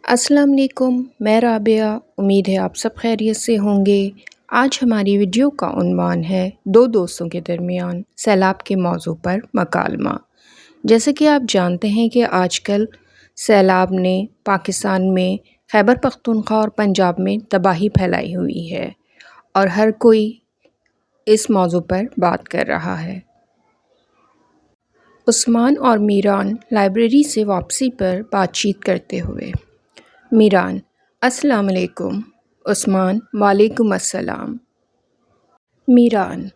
السلام علیکم، میں رابعہ۔ امید ہے آپ سب خیریت سے ہوں گے۔ آج ہماری ویڈیو کا عنوان ہے دو دوستوں کے درمیان سیلاب کے موضوع پر مکالمہ۔ جیسے کہ آپ جانتے ہیں کہ آج کل سیلاب نے پاکستان میں خیبر پختونخوا اور پنجاب میں تباہی پھیلائی ہوئی ہے اور ہر کوئی اس موضوع پر بات کر رہا ہے۔ عثمان اور میران لائبریری سے واپسی پر بات چیت کرتے ہوئے۔ میران: السلام علیکم۔ عثمان: وعلیکم السلام۔ میران: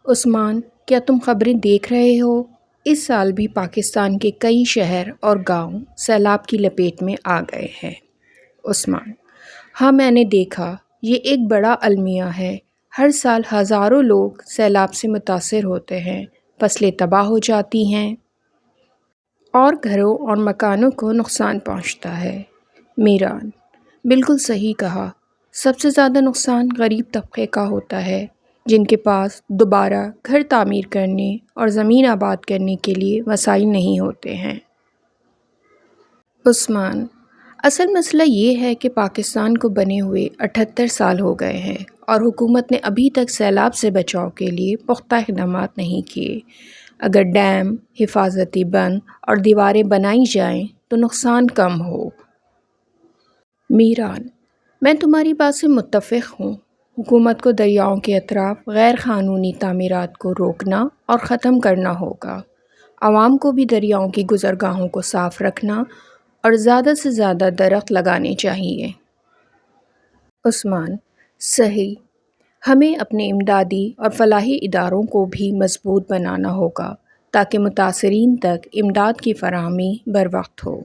عثمان، کیا تم خبریں دیکھ رہے ہو؟ اس سال بھی پاکستان کے کئی شہر اور گاؤں سیلاب کی لپیٹ میں آ گئے ہیں۔ عثمان: ہاں، میں نے دیکھا۔ یہ ایک بڑا المیہ ہے۔ ہر سال ہزاروں لوگ سیلاب سے متاثر ہوتے ہیں، فصلیں تباہ ہو جاتی ہیں اور گھروں اور مکانوں کو نقصان پہنچتا ہے۔ میران: بالکل صحیح کہا۔ سب سے زیادہ نقصان غریب طبقے کا ہوتا ہے، جن کے پاس دوبارہ گھر تعمیر کرنے اور زمین آباد کرنے کے لیے وسائل نہیں ہوتے ہیں۔ عثمان: اصل مسئلہ یہ ہے کہ پاکستان کو بنے ہوئے 78 سال ہو گئے ہیں اور حکومت نے ابھی تک سیلاب سے بچاؤ کے لیے پختہ اقدامات نہیں کیے۔ اگر ڈیم، حفاظتی بند اور دیواریں بنائی جائیں تو نقصان کم ہو۔ میران: میں تمہاری بات سے متفق ہوں۔ حکومت کو دریاؤں کے اطراف غیر قانونی تعمیرات کو روکنا اور ختم کرنا ہوگا۔ عوام کو بھی دریاؤں کی گزرگاہوں کو صاف رکھنا اور زیادہ سے زیادہ درخت لگانے چاہیے۔ عثمان: صحیح۔ ہمیں اپنے امدادی اور فلاحی اداروں کو بھی مضبوط بنانا ہوگا تاکہ متاثرین تک امداد کی فراہمی بروقت ہو۔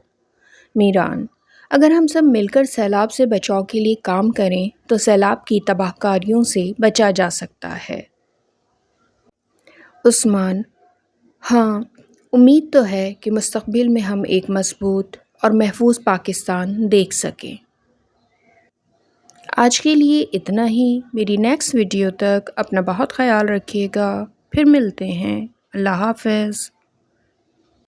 میران: اگر ہم سب مل کر سیلاب سے بچاؤ کے لیے کام کریں تو سیلاب کی تباہ کاریوں سے بچا جا سکتا ہے۔ عثمان: ہاں، امید تو ہے کہ مستقبل میں ہم ایک مضبوط اور محفوظ پاکستان دیکھ سکیں۔ آج کے لیے اتنا ہی۔ میری نیکسٹ ویڈیو تک اپنا بہت خیال رکھیے گا۔ پھر ملتے ہیں۔ اللہ حافظ۔